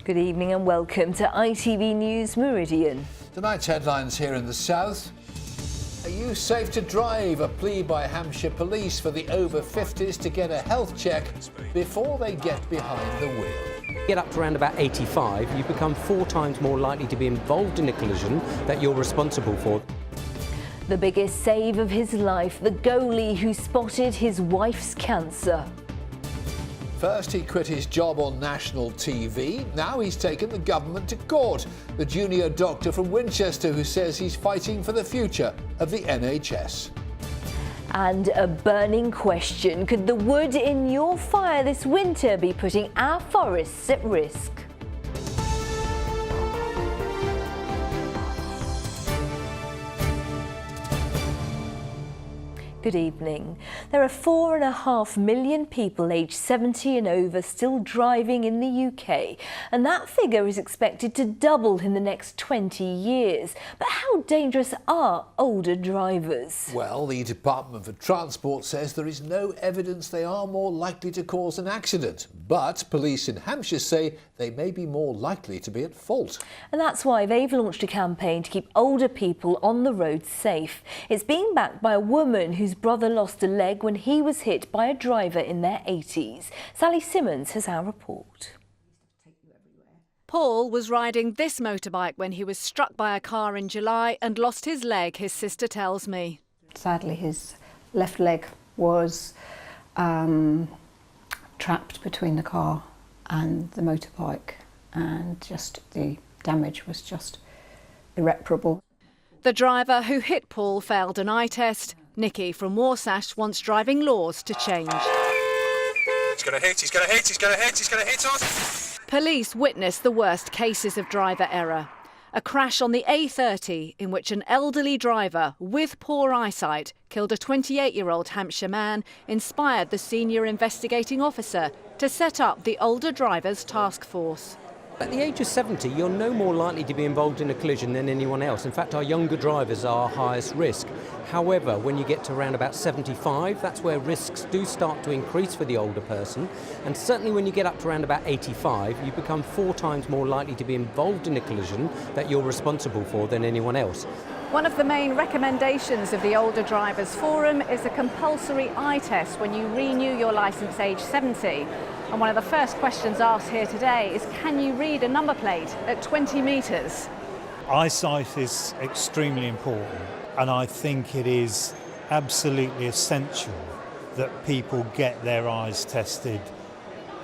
Good evening and welcome to ITV News Meridian. Tonight's headlines here in the south. Are you safe to drive? A plea by Hampshire police for the over 50s to get a health check before they get behind the wheel. Get up to around about 85, you become 4 times more likely to be involved in a collision that you're responsible for. The biggest save of his life, the goalie who spotted his wife's cancer. First, he quit his job on national TV. Now he's taken the government to court. The junior doctor from Winchester who says he's fighting for the future of the NHS. And a burning question. Could the wood in your fire this winter be putting our forests at risk? Good evening. There are 4.5 million people aged 70 and over still driving in the UK, and that figure is expected to double in the next 20 years. But how dangerous are older drivers? Well, the Department for Transport says there is no evidence they are more likely to cause an accident, but police in Hampshire say they may be more likely to be at fault. And that's why they've launched a campaign to keep older people on the road safe. It's being backed by a woman whose brother lost a leg when he was hit by a driver in their 80s. Sally Simmons has our report. Paul was riding this motorbike when he was struck by a car in July and lost his leg, his sister tells me. Sadly, his left leg was trapped between the car and the motorbike, and just the damage was just irreparable. The driver who hit Paul failed an eye test. Nicky from Warsash wants driving laws to change. He's going to hit, he's going to hit, he's going to hit, he's going to hit us. Police witnessed the worst cases of driver error. A crash on the A30 in which an elderly driver with poor eyesight killed a 28-year-old Hampshire man inspired the senior investigating officer to set up the Older Drivers Task Force. At the age of 70, you're no more likely to be involved in a collision than anyone else. In fact, our younger drivers are highest risk. However, when you get to around about 75, that's where risks do start to increase for the older person. And certainly when you get up to around about 85, you become 4 times more likely to be involved in a collision that you're responsible for than anyone else. One of the main recommendations of the Older Drivers Forum is a compulsory eye test when you renew your licence age 70. And one of the first questions asked here today is, can you read a number plate at 20 metres? Eyesight is extremely important, and I think it is absolutely essential that people get their eyes tested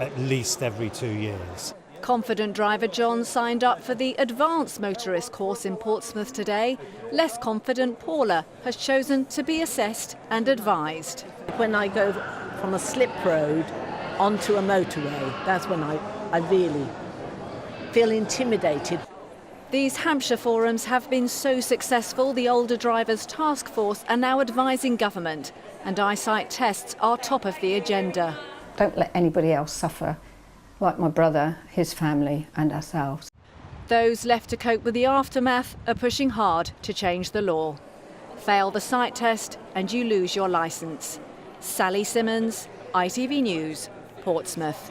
at least every 2 years. Confident driver John signed up for the advanced motorist course in Portsmouth today. Less confident Paula has chosen to be assessed and advised. When I go from a slip road onto a motorway, that's when I really feel intimidated. These Hampshire forums have been so successful, the Older Drivers Task Force are now advising government, and eyesight tests are top of the agenda. Don't let anybody else suffer, like my brother, his family and ourselves. Those left to cope with the aftermath are pushing hard to change the law. Fail the sight test and you lose your licence. Sally Simmons, ITV News, Portsmouth.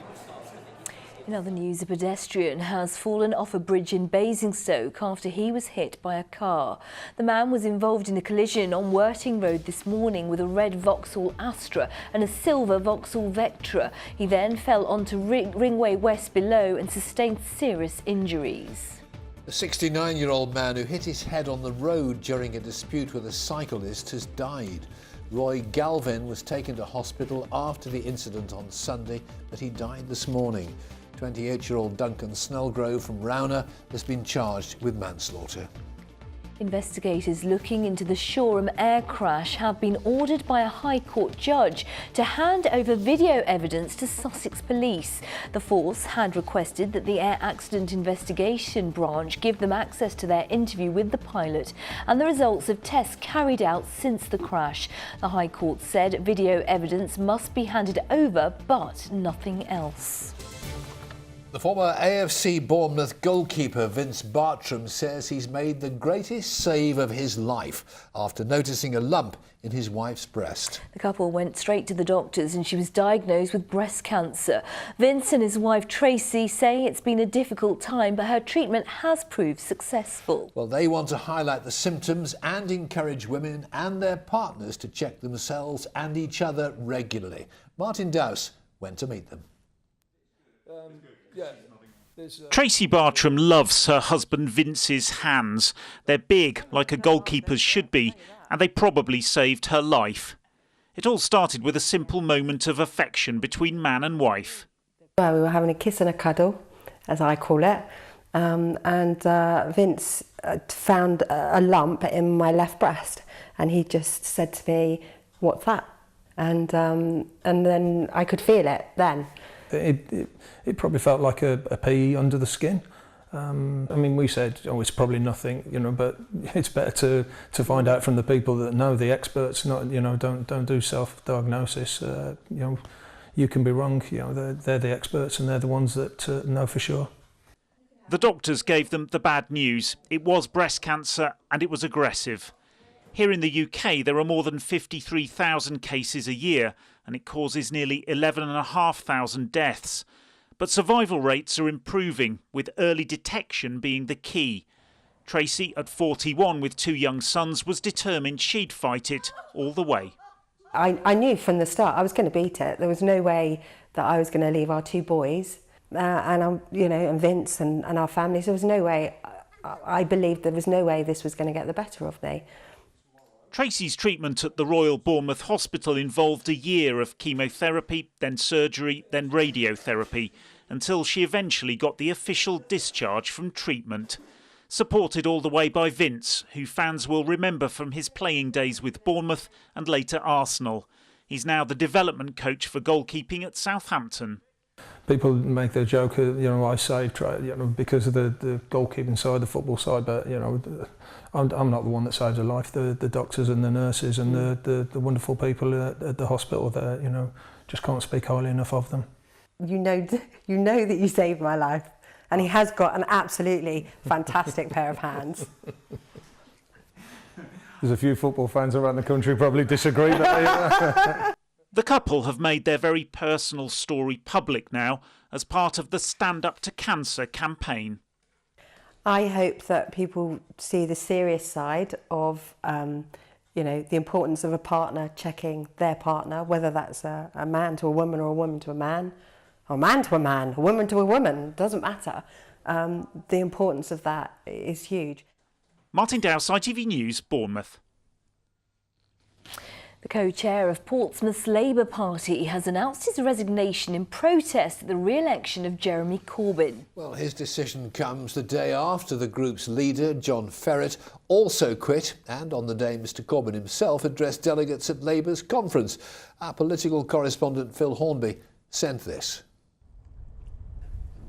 In other news, a pedestrian has fallen off a bridge in Basingstoke after he was hit by a car. The man was involved in a collision on Worting Road this morning with a red Vauxhall Astra and a silver Vauxhall Vectra. He then fell onto Ringway West below and sustained serious injuries. The 69-year-old man who hit his head on the road during a dispute with a cyclist has died. Roy Galvin was taken to hospital after the incident on Sunday, but he died this morning. 28-year-old Duncan Snellgrove from Rowner has been charged with manslaughter. Investigators looking into the Shoreham air crash have been ordered by a High Court judge to hand over video evidence to Sussex Police. The force had requested that the Air Accident Investigation Branch give them access to their interview with the pilot and the results of tests carried out since the crash. The High Court said video evidence must be handed over, but nothing else. The former AFC Bournemouth goalkeeper Vince Bartram says he's made the greatest save of his life after noticing a lump in his wife's breast. The couple went straight to the doctors and she was diagnosed with breast cancer. Vince and his wife Tracy say it's been a difficult time, but her treatment has proved successful. Well, they want to highlight the symptoms and encourage women and their partners to check themselves and each other regularly. Martin Dowse went to meet them. Tracy Bartram loves her husband Vince's hands. They're big, like a goalkeeper's should be, and they probably saved her life. It all started with a simple moment of affection between man and wife. Well, we were having a kiss and a cuddle, as I call it, and Vince found a lump in my left breast, and he just said to me, "What's that?" And then I could feel it then. It probably felt like a pea under the skin. I mean, we said, oh, it's probably nothing, but it's better to find out from the people that know, the experts. Not, don't do self-diagnosis. You can be wrong. They're the experts and they're the ones that know for sure. The doctors gave them the bad news. It was breast cancer and it was aggressive. Here in the UK, there are more than 53,000 cases a year, and it causes nearly 11,500 deaths. But survival rates are improving, with early detection being the key. Tracy, at 41 with 2 young sons, was determined she'd fight it all the way. I knew from the start I was going to beat it. There was no way that I was going to leave our 2 boys and Vince and our families. There was no way. I believed there was no way this was going to get the better of me. Tracy's treatment at the Royal Bournemouth Hospital involved a year of chemotherapy, then surgery, then radiotherapy, until she eventually got the official discharge from treatment. Supported all the way by Vince, who fans will remember from his playing days with Bournemouth and later Arsenal. He's now the development coach for goalkeeping at Southampton. People make the joke, I saved, because of the goalkeeping side, the football side, but I'm not the one that saves a life. The doctors and the nurses and the wonderful people at the hospital there, just can't speak highly enough of them. You know that you saved my life, and he has got an absolutely fantastic pair of hands. There's a few football fans around the country probably disagree, but The couple have made their very personal story public now as part of the Stand Up to Cancer campaign. I hope that people see the serious side of, the importance of a partner checking their partner, whether that's a man to a woman or a woman to a man, or a man to a man, a woman to a woman, doesn't matter. The importance of that is huge. Martin Dowse, ITV News, Bournemouth. The co-chair of Portsmouth's Labour Party has announced his resignation in protest at the re-election of Jeremy Corbyn. Well, his decision comes the day after the group's leader, John Ferret, also quit, and on the day Mr Corbyn himself addressed delegates at Labour's conference. Our political correspondent Phil Hornby sent this.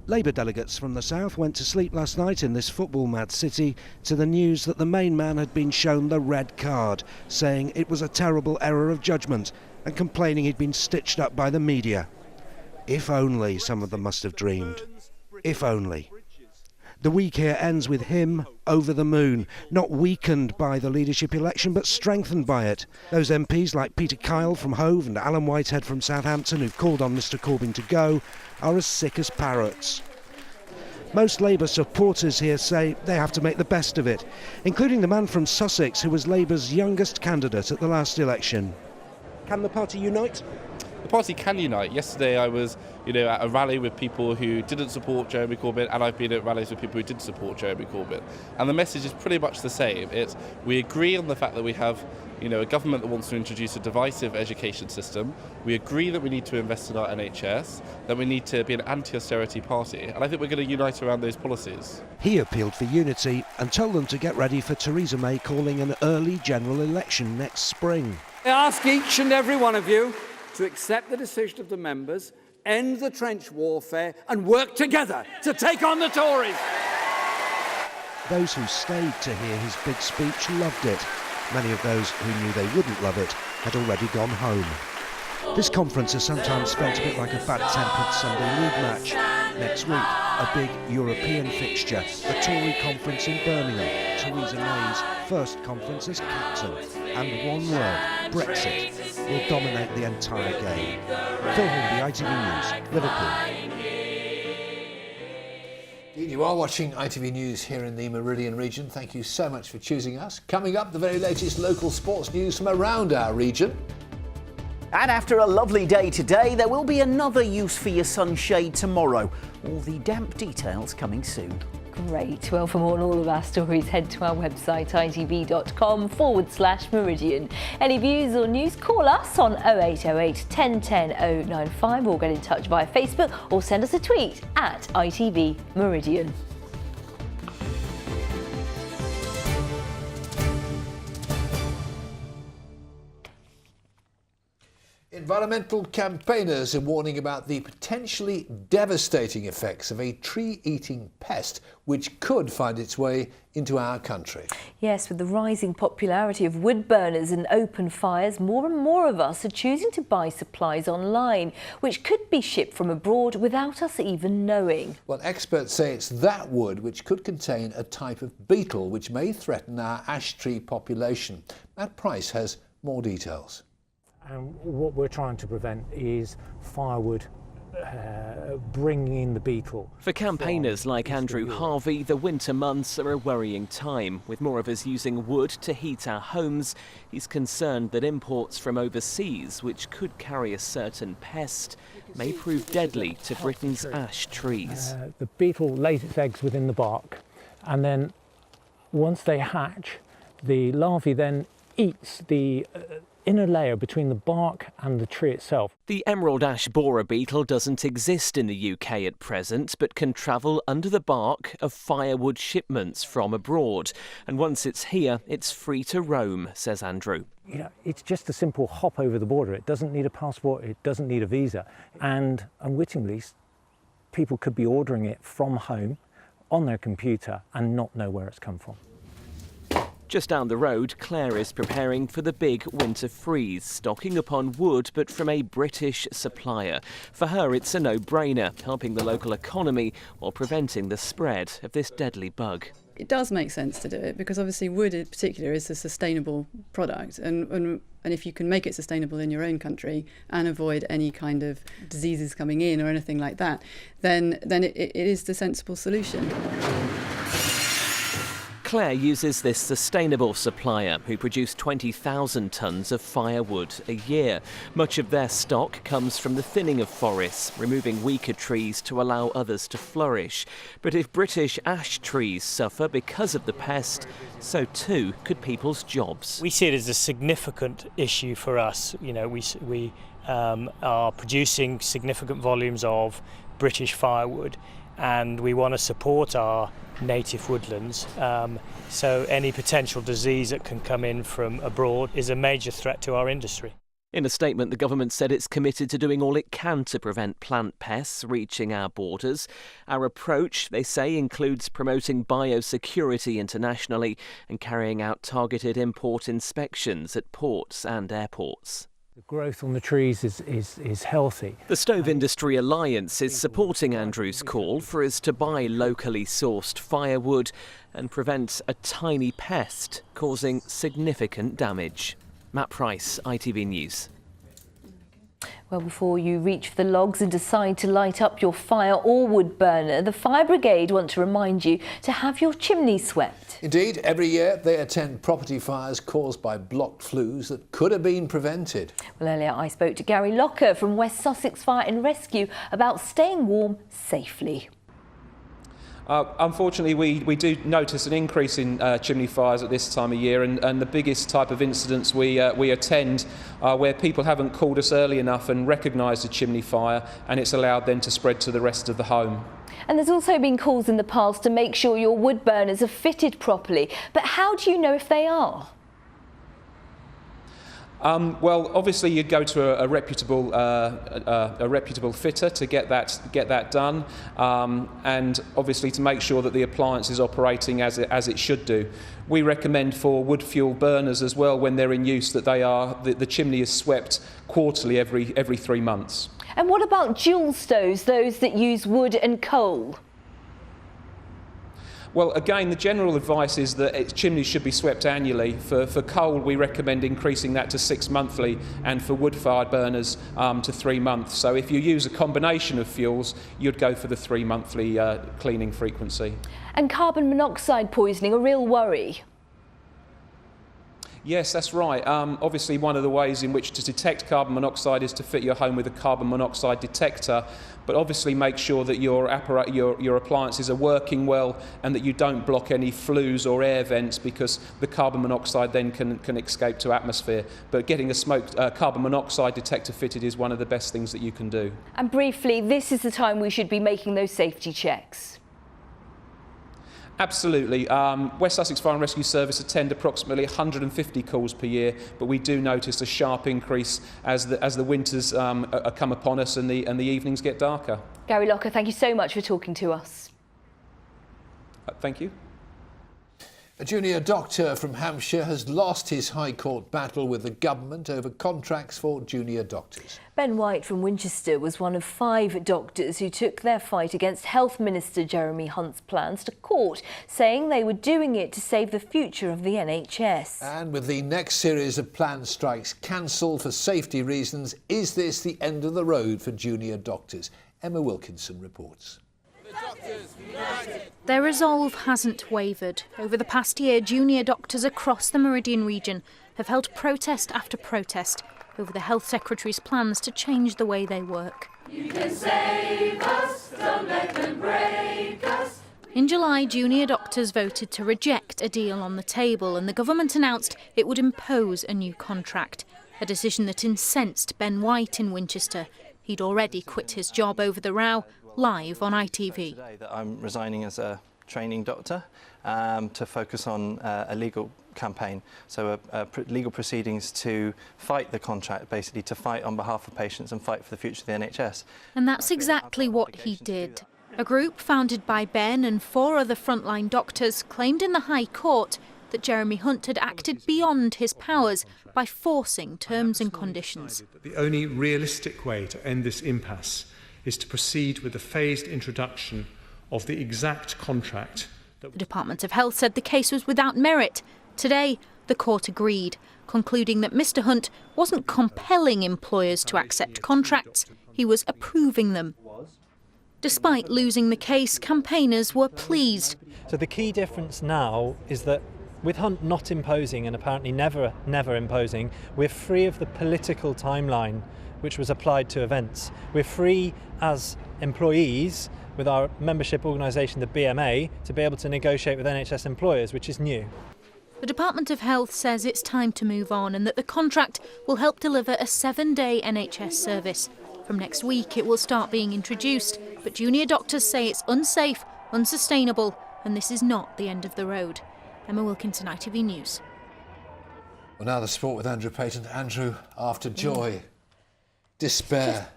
Labour delegates from the south went to sleep last night in this football-mad city to the news that the main man had been shown the red card, saying it was a terrible error of judgment and complaining he'd been stitched up by the media. If only, some of them must have dreamed. If only. The week here ends with him over the moon, not weakened by the leadership election but strengthened by it. Those MPs like Peter Kyle from Hove and Alan Whitehead from Southampton, who've called on Mr Corbyn to go, are as sick as parrots. Most Labour supporters here say they have to make the best of it, including the man from Sussex who was Labour's youngest candidate at the last election. Can the party unite? The party can unite. Yesterday I was, at a rally with people who didn't support Jeremy Corbyn, and I've been at rallies with people who did support Jeremy Corbyn. And the message is pretty much the same. It's we agree on the fact that we have, a government that wants to introduce a divisive education system. We agree that we need to invest in our NHS, that we need to be an anti-austerity party, and I think we're going to unite around those policies. He appealed for unity and told them to get ready for Theresa May calling an early general election next spring. I ask each and every one of you to accept the decision of the members, end the trench warfare and work together to take on the Tories. Those who stayed to hear his big speech loved it. Many of those who knew they wouldn't love it had already gone home. This conference has sometimes felt a bit like a bad-tempered Sunday league match. Next week, a big European fixture, the Tory conference in Birmingham, Theresa May's first conference as captain, and one word, Brexit, will dominate the entire game. Phil Hornby, ITV News, Liverpool. You are watching ITV News here in the Meridian region. Thank you so much for choosing us. Coming up, the very latest local sports news from around our region. And after a lovely day today, there will be another use for your sunshade tomorrow. All the damp details coming soon. Great. Well, for more on all of our stories, head to our website, itv.com/Meridian. Any views or news, call us on 0808 1010 095 or get in touch via Facebook or send us a tweet at ITV Meridian. Environmental campaigners are warning about the potentially devastating effects of a tree-eating pest which could find its way into our country. Yes, with the rising popularity of wood burners and open fires, more and more of us are choosing to buy supplies online, which could be shipped from abroad without us even knowing. Well, experts say it's that wood which could contain a type of beetle which may threaten our ash tree population. Matt Price has more details. And what we're trying to prevent is firewood bringing in the beetle. For campaigners like Andrew Harvey, the winter months are a worrying time. With more of us using wood to heat our homes, he's concerned that imports from overseas, which could carry a certain pest, may prove deadly to Britain's ash trees. The beetle lays its eggs within the bark, and then once they hatch, the larvae then eats the inner layer between the bark and the tree itself. The emerald ash borer beetle doesn't exist in the UK at present, but can travel under the bark of firewood shipments from abroad. And once it's here, it's free to roam, says Andrew. You know, it's just a simple hop over the border. It doesn't need a passport, it doesn't need a visa. And unwittingly, people could be ordering it from home on their computer and not know where it's come from. Just down the road, Claire is preparing for the big winter freeze, stocking up on wood but from a British supplier. For her, it's a no-brainer, helping the local economy while preventing the spread of this deadly bug. It does make sense to do it because obviously wood in particular is a sustainable product, and if you can make it sustainable in your own country and avoid any kind of diseases coming in or anything like that, then it is the sensible solution. Claire uses this sustainable supplier who produce 20,000 tonnes of firewood a year. Much of their stock comes from the thinning of forests, removing weaker trees to allow others to flourish. But if British ash trees suffer because of the pest, so too could people's jobs. We see it as a significant issue for us. You know, we are producing significant volumes of British firewood, and we want to support our native woodlands, so any potential disease that can come in from abroad is a major threat to our industry. In a statement, the government said it's committed to doing all it can to prevent plant pests reaching our borders. Our approach, they say, includes promoting biosecurity internationally and carrying out targeted import inspections at ports and airports. The growth on the trees is healthy. The Stove Industry Alliance is supporting Andrew's call for us to buy locally sourced firewood and prevent a tiny pest causing significant damage. Matt Price, ITV News. Well, before you reach for the logs and decide to light up your fire or wood burner, the Fire Brigade want to remind you to have your chimney swept. Indeed, every year they attend property fires caused by blocked flues that could have been prevented. Well, earlier I spoke to Gary Locker from West Sussex Fire and Rescue about staying warm safely. Unfortunately, we do notice an increase in chimney fires at this time of year, and the biggest type of incidents we attend are where people haven't called us early enough and recognised a chimney fire, and it's allowed then to spread to the rest of the home. And there's also been calls in the past to make sure your wood burners are fitted properly, but how do you know if they are? Well, obviously you'd go to a reputable fitter to get that done, and obviously to make sure that the appliance is operating as it should do. We recommend for wood fuel burners as well, when they're in use, that the chimney is swept quarterly every 3 months. And what about dual stoves, those that use wood and coal? Well, again, the general advice is that chimneys should be swept annually. For coal, we recommend increasing that to 6 monthly, and for wood-fired burners to 3 months. So if you use a combination of fuels, you'd go for the 3 monthly cleaning frequency. And carbon monoxide poisoning, a real worry? Yes, that's right. Obviously, one of the ways in which to detect carbon monoxide is to fit your home with a carbon monoxide detector. But obviously make sure that your appliances are working well and that you don't block any flues or air vents, because the carbon monoxide then can escape to atmosphere. But getting a carbon monoxide detector fitted is one of the best things that you can do. And briefly, this is the time we should be making those safety checks. Absolutely. West Sussex Fire and Rescue Service attend approximately 150 calls per year, but we do notice a sharp increase as the winters come upon us and the evenings get darker. Gary Locker, thank you so much for talking to us. Thank you. A junior doctor from Hampshire has lost his High Court battle with the government over contracts for junior doctors. Ben White from Winchester was one of 5 doctors who took their fight against Health Minister Jeremy Hunt's plans to court, saying they were doing it to save the future of the NHS. And with the next series of planned strikes cancelled for safety reasons, is this the end of the road for junior doctors? Emma Wilkinson reports. Their resolve hasn't wavered. Over the past year, junior doctors across the Meridian region have held protest after protest over the Health Secretary's plans to change the way they work. You can save us, don't let them break us. In July, junior doctors voted to reject a deal on the table, and the government announced it would impose a new contract, a decision that incensed Ben White in Winchester. He'd already quit his job over the row, live on ITV. Today that I'm resigning as a training doctor to focus on a legal campaign, so legal proceedings to fight the contract, basically to fight on behalf of patients and fight for the future of the NHS. And that's exactly what he did. A group founded by Ben and 4 other frontline doctors claimed in the High Court that Jeremy Hunt had acted beyond his powers by forcing terms and conditions. The only realistic way to end this impasse is to proceed with the phased introduction of the exact contract. The Department of Health said the case was without merit. Today, the court agreed, concluding that Mr Hunt wasn't compelling employers to accept contracts, he was approving them. Despite losing the case, campaigners were pleased. So the key difference now is that with Hunt not imposing, and apparently never imposing, we're free of the political timeline which was applied to events. We're free as employees with our membership organisation, the BMA, to be able to negotiate with NHS employers, which is new. The Department of Health says it's time to move on and that the contract will help deliver a 7-day NHS service. From next week it will start being introduced, but junior doctors say it's unsafe, unsustainable, and this is not the end of the road. Emma Wilkinson, ITV News. Well, now the sport with Andrew Payton. Andrew, after joy, despair.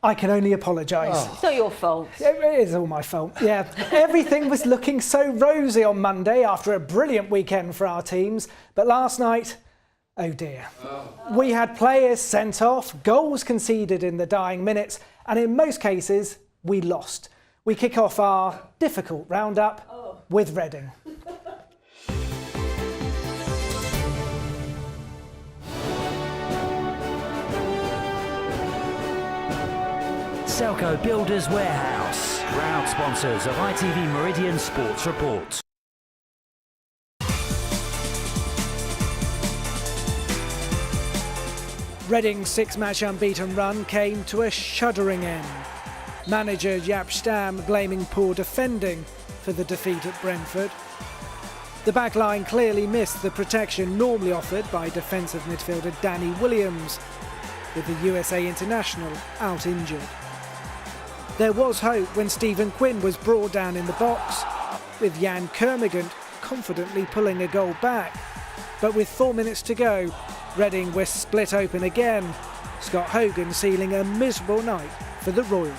I can only apologise. Oh. It's not your fault. It is all my fault, yeah. Everything was looking so rosy on Monday after a brilliant weekend for our teams, but last night, oh dear. We had players sent off, goals conceded in the dying minutes, and in most cases, we lost. We kick off our difficult roundup with Reading. Selco Builders Warehouse, proud sponsors of ITV Meridian Sports Report. Reading's 6-match unbeaten run came to a shuddering end. Manager Jaap Stam blaming poor defending for the defeat at Brentford. The backline clearly missed the protection normally offered by defensive midfielder Danny Williams, with the USA international out injured. There was hope when Stephen Quinn was brought down in the box, with Jan Kermigant confidently pulling a goal back. But with 4 minutes to go, Reading were split open again, Scott Hogan sealing a miserable night for the Royals.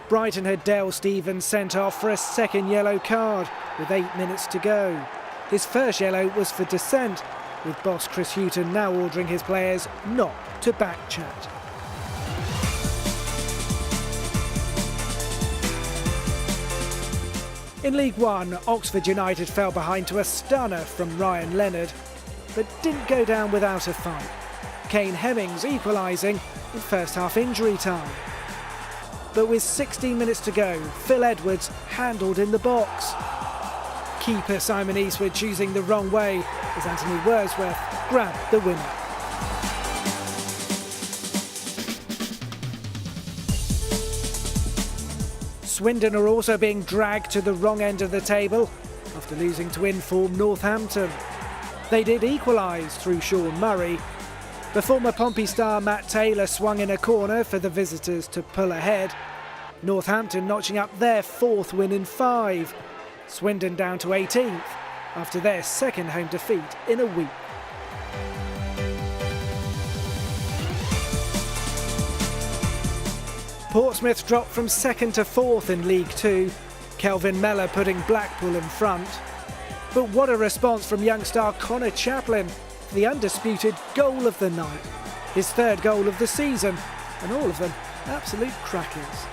Brighton had Dale Stevens sent off for a second yellow card with 8 minutes to go. His first yellow was for dissent, with boss Chris Hughton now ordering his players not to backchat. In League One, Oxford United fell behind to a stunner from Ryan Leonard, but didn't go down without a fight. Kane Hemmings equalising in first half injury time. But with 16 minutes to go, Phil Edwards handled in the box. Keeper Simon Eastwood choosing the wrong way as Anthony Wordsworth grabbed the winner. Swindon are also being dragged to the wrong end of the table after losing to informed Northampton. They did equalise through Sean Murray, but former Pompey star Matt Taylor swung in a corner for the visitors to pull ahead. Northampton notching up their 4th win in 5. Swindon down to 18th after their second home defeat in a week. Portsmouth dropped from 2nd to 4th in League Two, Kelvin Mellor putting Blackpool in front. But what a response from young star Connor Chaplin, the undisputed goal of the night. His 3rd goal of the season, and all of them absolute crackers.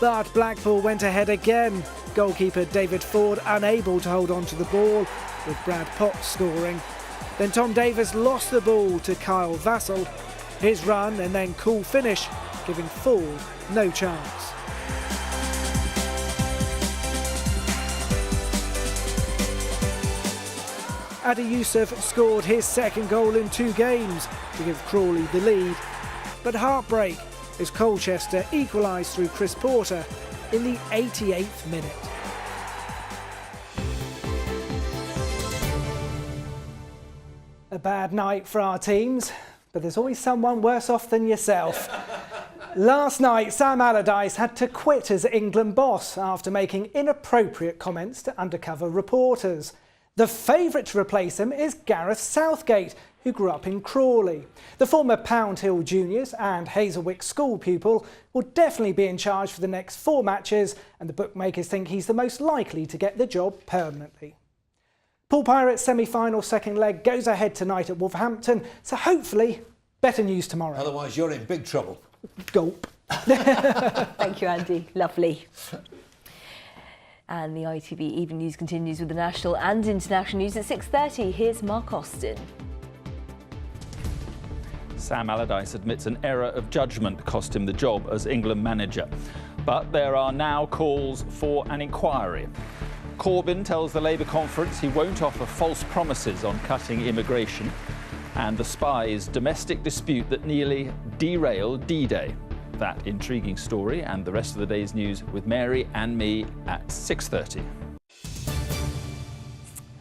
But Blackpool went ahead again, goalkeeper David Ford unable to hold on to the ball, with Brad Potts scoring. Then Tom Davis lost the ball to Kyle Vassell. His run and then cool finish, giving Ford no chance. Adi Youssef scored his 2nd goal in 2 games to give Crawley the lead. But heartbreak as Colchester equalised through Chris Porter in the 88th minute. A bad night for our teams, but there's always someone worse off than yourself. Last night, Sam Allardyce had to quit as England boss after making inappropriate comments to undercover reporters. The favourite to replace him is Gareth Southgate, who grew up in Crawley. The former Pound Hill Juniors and Hazelwick school pupil will definitely be in charge for the next 4 matches, and the bookmakers think he's the most likely to get the job permanently. Pool Pirates semi-final 2nd leg goes ahead tonight at Wolverhampton, so hopefully better news tomorrow. Otherwise you're in big trouble. Gulp. Thank you, Andy. Lovely. And the ITV Evening News continues with the national and international news at 6:30. Here's Mark Austin. Sam Allardyce admits an error of judgment cost him the job as England manager. But there are now calls for an inquiry. Corbyn tells the Labour conference he won't offer false promises on cutting immigration. And the Spy's domestic dispute that nearly derailed D-Day. That intriguing story and the rest of the day's news with Mary and me at 6:30.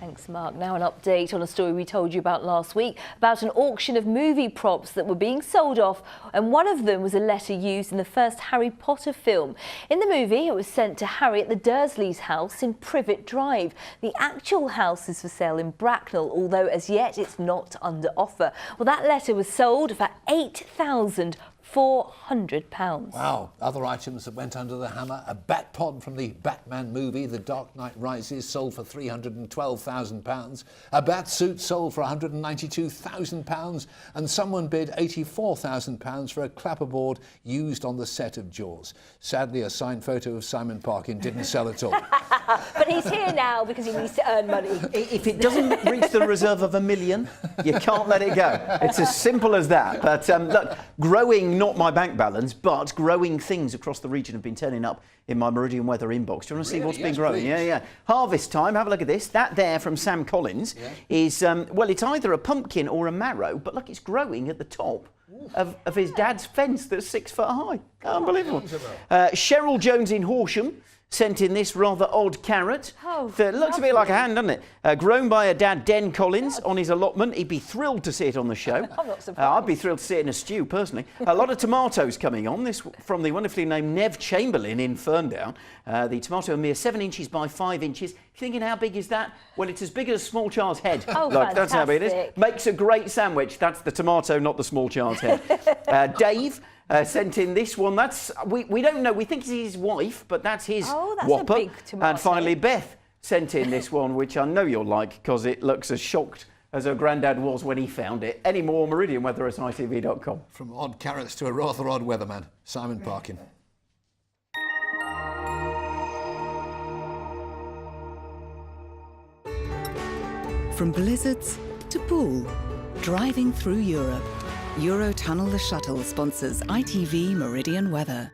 Thanks, Mark. Now an update on a story we told you about last week about an auction of movie props that were being sold off, and one of them was a letter used in the first Harry Potter film. In the movie, it was sent to Harry at the Dursleys' house in Privet Drive. The actual house is for sale in Bracknell, although as yet it's not under offer. Well, that letter was sold for £8,400. Wow. Other items that went under the hammer: a bat pod from the Batman movie The Dark Knight Rises sold for £312,000, a bat suit sold for £192,000, and someone bid £84,000 for a clapperboard used on the set of Jaws. Sadly, a signed photo of Simon Parkin didn't sell at all. But he's here now because he needs to earn money. If it doesn't reach the reserve of £1 million, you can't let it go. It's as simple as that. But look, growing, not my bank balance, but growing things across the region have been turning up in my Meridian Weather inbox. Do you want to see what's been growing? Please. Yeah. Harvest time. Have a look at this. That there from Sam Collins is, well, it's either a pumpkin or a marrow, but look, it's growing at the top of his dad's fence that's 6 foot high. Unbelievable. Cheryl Jones in Horsham sent in this rather odd carrot. That looks a bit like a hand, doesn't it? Grown by a dad, Den Collins, on his allotment. He'd be thrilled to see it on the show. I'm not surprised. I'd be thrilled to see it in a stew, personally. A lot of tomatoes coming on. This from the wonderfully named Nev Chamberlain in Ferndown. The tomato a mere 7 inches by 5 inches. Thinking how big is that? Well, it's as big as a small child's head. Oh, Look, that's how big it is. Makes a great sandwich. That's the tomato, not the small child's head. Dave sent in this one. That's we don't know. We think it's his wife, but that's his that's whopper. a big tomato. And finally, Beth sent in this one, which I know you'll like because it looks as shocked as her granddad was when he found it. Any more Meridian weather at ITV.com. From odd carrots to a rather odd weatherman, Simon Parkin. From blizzards to pool, driving through Europe. Eurotunnel the Shuttle sponsors ITV Meridian weather.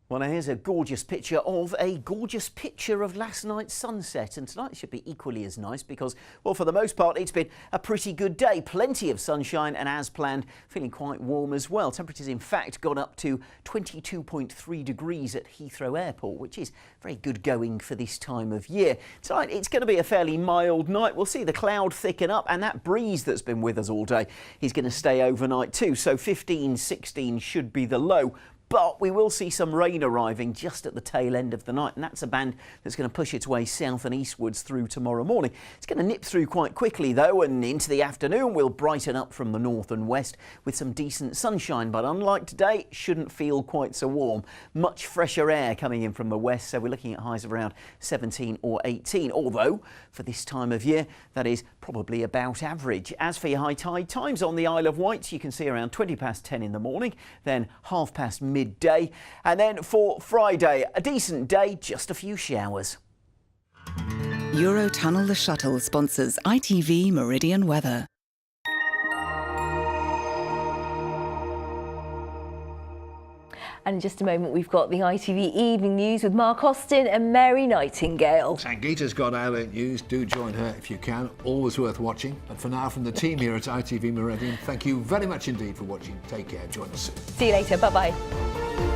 Well, now here's a gorgeous picture of last night's sunset, and tonight should be equally as nice because, well, for the most part, it's been a pretty good day. Plenty of sunshine and, as planned, feeling quite warm as well. Temperatures, in fact, got up to 22.3 degrees at Heathrow Airport, which is very good going for this time of year. Tonight, it's going to be a fairly mild night. We'll see the cloud thicken up, and that breeze that's been with us all day is going to stay overnight too. So 15, 16 should be the low. But we will see some rain arriving just at the tail end of the night, and that's a band that's going to push its way south and eastwards through tomorrow morning. It's going to nip through quite quickly, though, and into the afternoon we'll brighten up from the north and west with some decent sunshine. But unlike today, it shouldn't feel quite so warm. Much fresher air coming in from the west, so we're looking at highs of around 17 or 18, although for this time of year, that is probably about average. As for your high tide times on the Isle of Wight, you can see around 20 past 10 in the morning, then half past midday, and then for Friday, a decent day, just a few showers. Eurotunnel the Shuttle sponsors ITV Meridian weather. And in just a moment, we've got the ITV Evening News with Mark Austin and Mary Nightingale. Sangeeta's got Outlet News. Do join her if you can. Always worth watching. But for now, from the team here at ITV Meridian, thank you very much indeed for watching. Take care. Join us soon. See you later. Bye-bye.